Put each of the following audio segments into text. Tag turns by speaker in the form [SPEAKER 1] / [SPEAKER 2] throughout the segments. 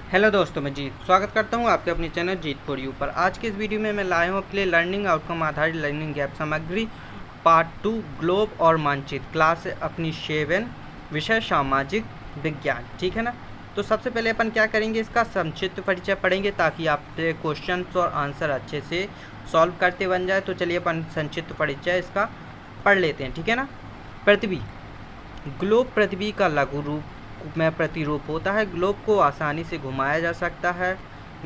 [SPEAKER 1] Hello दोस्तों, मैं जीत स्वागत करता हूं आपके अपने चैनल जीत फॉर यू पर। आज के इस वीडियो में मैं लाया हूं आपके लिए लर्निंग आउटकम आधारित लर्निंग गैप सामग्री पार्ट 2 ग्लोब और मानचित्र क्लास अपनी 7 विषय सामाजिक विज्ञान। ठीक है ना। तो सबसे पहले अपन क्या करेंगे, इसका संक्षिप्त परिचय पढ़ेंगे ताकि आपके क्वेश्चन और आंसर अच्छे से सॉल्व करते बन जाए। तो चलिए अपन संक्षिप्त परिचय इसका पढ़ लेते हैं। ठीक है ना। पृथ्वी ग्लोब पृथ्वी का लघु रूप में प्रतिरूप होता है। ग्लोब को आसानी से घुमाया जा सकता है।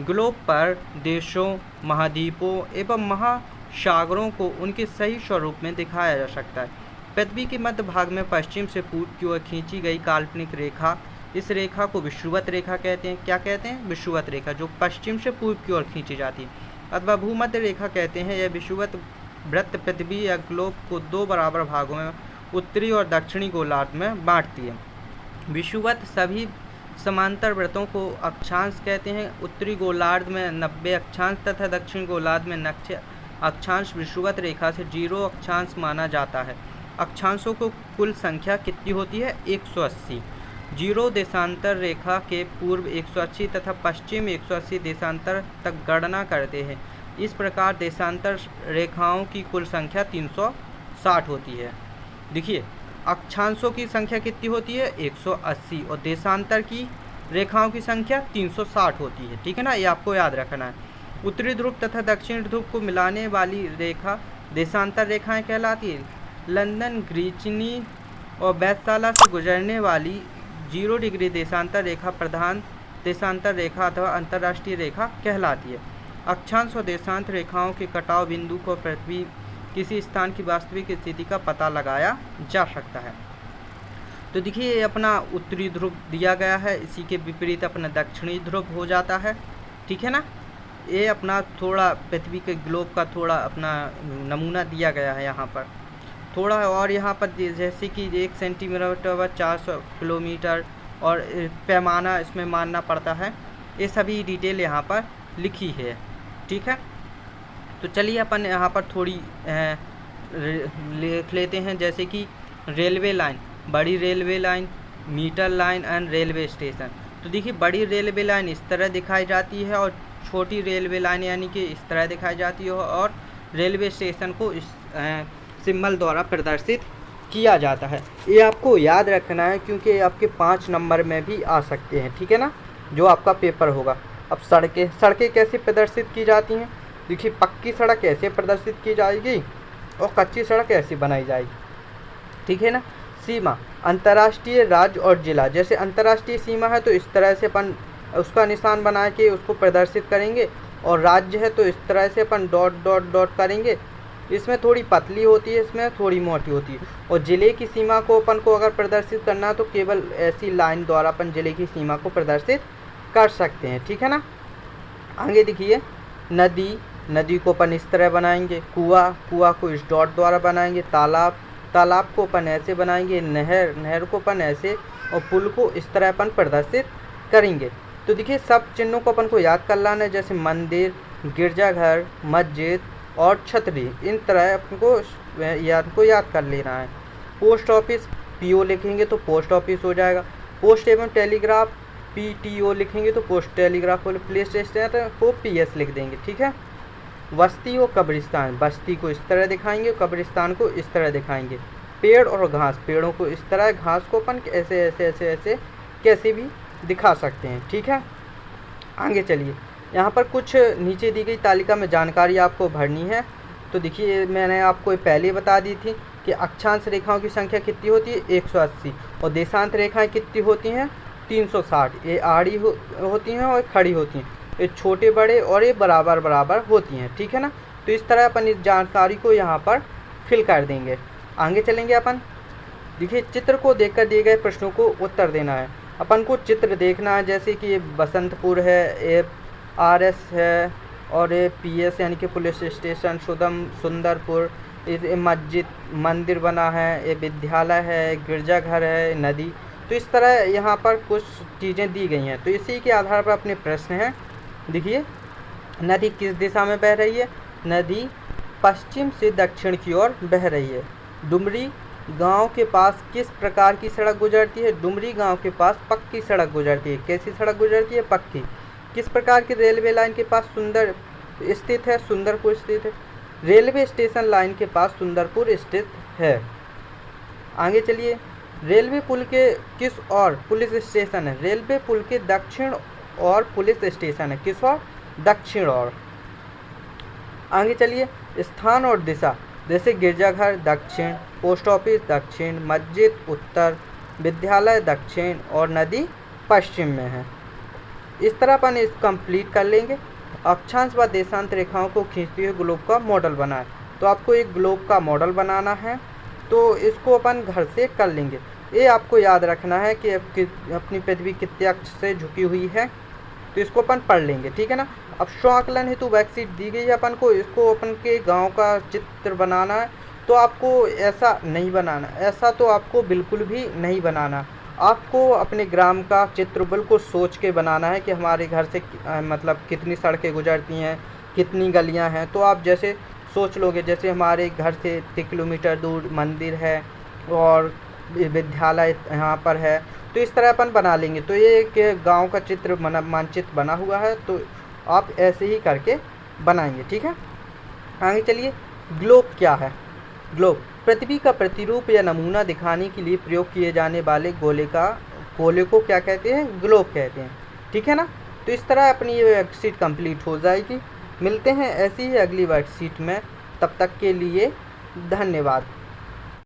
[SPEAKER 1] ग्लोब पर देशों, महाद्वीपों एवं महासागरों को उनके सही स्वरूप में दिखाया जा सकता है। पृथ्वी के मध्य भाग में पश्चिम से पूर्व की ओर खींची गई काल्पनिक रेखा, इस रेखा को विषुवत रेखा कहते हैं। क्या कहते हैं? विषुवत रेखा, जो पश्चिम से पूर्व की ओर खींची जाती है, अथवा भूमध्य रेखा कहते हैं। यह विषुवत वृत्त पृथ्वी या ग्लोब को 2 बराबर भागों में उत्तरी और दक्षिणी गोलार्ध में बांटती है। विषुवत सभी समांतर वृत्तों को अक्षांश कहते हैं। उत्तरी गोलार्ध में 90 अक्षांश तथा दक्षिण गोलार्ध में 90 अक्षांश विषुवत रेखा से 0 अक्षांश माना जाता है। अक्षांशों को कुल संख्या कितनी होती है? 180। 0 देशांतर रेखा के पूर्व 180 तथा पश्चिम 180 देशांतर तक गणना करते हैं। इस प्रकार देशांतर रेखाओं की कुल संख्या 360 होती है। देखिए, अक्षांशों की संख्या कितनी होती है? 180, और देशांतर की रेखाओं की संख्या 360 होती है। ठीक है ना, ये आपको याद रखना है। उत्तरी ध्रुव तथा दक्षिण ध्रुव को मिलाने वाली रेखा देशांतर रेखाएं कहलाती है। लंदन, ग्रीचनी और बैतसाला से गुजरने वाली 0 डिग्री देशांतर रेखा प्रधान देशांतर रेखा अथवा अंतर्राष्ट्रीय रेखा कहलाती है। अक्षांश और देशांत रेखाओं के कटाव बिंदु को पृथ्वी किसी स्थान की वास्तविक स्थिति का पता लगाया जा सकता है। तो देखिए, ये अपना उत्तरी ध्रुव दिया गया है, इसी के विपरीत अपना दक्षिणी ध्रुव हो जाता है। ठीक है ना। ये अपना थोड़ा पृथ्वी के ग्लोब का थोड़ा अपना नमूना दिया गया है यहाँ पर थोड़ा। और यहाँ पर जैसे कि 1 सेंटीमीटर 400 किलोमीटर और पैमाना इसमें मानना पड़ता है। ये सभी डिटेल यहाँ पर लिखी है। ठीक है। तो चलिए अपन यहाँ पर थोड़ी लिख लेते हैं, जैसे कि रेलवे लाइन, बड़ी railway line, metre line and railway station. तो देखिए, बड़ी रेलवे लाइन इस तरह दिखाई जाती है और छोटी रेलवे लाइन यानी कि इस तरह दिखाई जाती है, और रेलवे स्टेशन को इस सिंबल द्वारा प्रदर्शित किया जाता है। ये आपको याद रखना है क्योंकि आपके 5 नंबर में भी आ सकते हैं। ठीक है ना, जो आपका पेपर होगा। अब सड़कें कैसे प्रदर्शित की जाती हैं? देखिए, पक्की सड़क कैसे प्रदर्शित की जाएगी और कच्ची सड़क कैसे बनाई जाएगी। ठीक है ना। सीमा, अंतर्राष्ट्रीय, राज्य और जिला। जैसे अंतर्राष्ट्रीय सीमा है तो इस तरह से अपन उसका निशान बना के उसको प्रदर्शित करेंगे, और राज्य है तो इस तरह से अपन डॉट डॉट डॉट करेंगे। इसमें थोड़ी पतली होती है, इसमें थोड़ी मोटी होती है। और जिले की सीमा को अपन को अगर प्रदर्शित करना है तो केवल ऐसी लाइन द्वारा अपन जिले की सीमा को प्रदर्शित कर सकते हैं। ठीक है ना। आगे देखिए, नदी को अपन इस तरह बनाएंगे। कुआं को इस डॉट द्वारा बनाएंगे। तालाब को अपन ऐसे बनाएंगे। नहर को अपन ऐसे, और पुल को इस तरह अपन प्रदर्शित करेंगे। तो देखिए, सब चिन्हों को अपन को याद कर लाना है, जैसे मंदिर, गिरजाघर, मस्जिद और छतरी। इन तरह अपन को याद कर लेना है। पोस्ट ऑफिस, PO लिखेंगे तो पोस्ट ऑफिस हो जाएगा। पोस्ट एवं टेलीग्राफ, PTO लिखेंगे तो पोस्ट टेलीग्राफ। प्लेस स्टेशन को PS लिख देंगे। ठीक है। बस्ती और कब्रिस्तान, बस्ती को इस तरह दिखाएंगे, कब्रिस्तान को इस तरह दिखाएंगे। पेड़ और घास, पेड़ों को इस तरह, घास को अपन ऐसे ऐसे ऐसे ऐसे कैसे भी दिखा सकते हैं। ठीक है। आगे चलिए, यहाँ पर कुछ नीचे दी गई तालिका में जानकारी आपको भरनी है। तो देखिए, मैंने आपको पहले बता दी थी कि अक्षांश रेखाओं की संख्या कितनी होती है? 180, और देशांत रेखाएँ कितनी होती हैं? 360। ये आड़ी होती हैं और खड़ी होती हैं। ये छोटे बड़े और ये बराबर बराबर होती हैं। ठीक है ना। तो इस तरह अपन इस जानकारी को यहाँ पर फिल कर देंगे। आगे चलेंगे अपन। देखिए, चित्र को देखकर दिए गए प्रश्नों को उत्तर देना है। अपन को चित्र देखना है, जैसे कि ये बसंतपुर है, ये RS है, और ये PS यानी कि पुलिस स्टेशन, सुंदरपुर, ये मस्जिद मंदिर बना है, ये विद्यालय है, गिरजाघर है, नदी। तो इस तरह यहाँ पर कुछ चीज़ें दी गई हैं। तो इसी के आधार पर अपने प्रश्न हैं। देखिए, नदी किस दिशा में बह रही है? नदी पश्चिम से दक्षिण की ओर बह रही है। डुमरी गांव के पास किस प्रकार की सड़क गुजरती है? डुमरी गांव के पास पक्की सड़क गुजरती है। कैसी सड़क गुजरती है? पक्की। किस प्रकार की रेलवे लाइन के पास सुंदर स्थित है? सुंदरपुर स्थित है। रेलवे स्टेशन लाइन के पास सुंदरपुर स्थित है। आगे चलिए, रेलवे पुल के किस और पुलिस स्टेशन है? रेलवे पुल के दक्षिण और पुलिस स्टेशन है। किस और? दक्षिण और। आगे चलिए, स्थान और दिशा, जैसे गिरजाघर दक्षिण, पोस्ट ऑफिस दक्षिण, मस्जिद उत्तर, विद्यालय दक्षिण और नदी पश्चिम में है। इस तरह अपन इस कंप्लीट कर लेंगे। अक्षांश व देशांत रेखाओं को खींचते हुए ग्लोब का मॉडल बनाएं। तो आपको एक ग्लोब का मॉडल बनाना है, तो इसको अपन घर से कर लेंगे। ये आपको याद रखना है कि अपनी पृथ्वी कितने अक्ष से झुकी हुई है, तो इसको अपन पढ़ लेंगे, ठीक है ना। अब स्व आकलन हेतु वर्कशीट दी गई है अपन को, इसको अपन के गांव का चित्र बनाना है। तो आपको ऐसा नहीं बनाना, ऐसा तो आपको बिल्कुल भी नहीं बनाना। आपको अपने ग्राम का चित्र बिल्कुल सोच के बनाना है कि हमारे घर से मतलब कितनी सड़कें गुजरती हैं, कितनी गलियां हैं। तो आप जैसे सोच लोगे, जैसे हमारे घर से 3 किलोमीटर दूर मंदिर है और विद्यालय यहाँ पर है, तो इस तरह अपन बना लेंगे। तो ये एक गांव का चित्र मानचित्र बना हुआ है, तो आप ऐसे ही करके बनाएंगे, ठीक है। आगे चलिए, ग्लोब क्या है? ग्लोब पृथ्वी का प्रतिरूप या नमूना दिखाने के लिए प्रयोग किए जाने वाले गोले को क्या कहते हैं? ग्लोब कहते हैं, ठीक है ना। तो इस तरह अपनी ये वर्कशीट कंप्लीट हो जाएगी। मिलते हैं ऐसी ही अगली वर्कशीट में, तब तक के लिए धन्यवाद।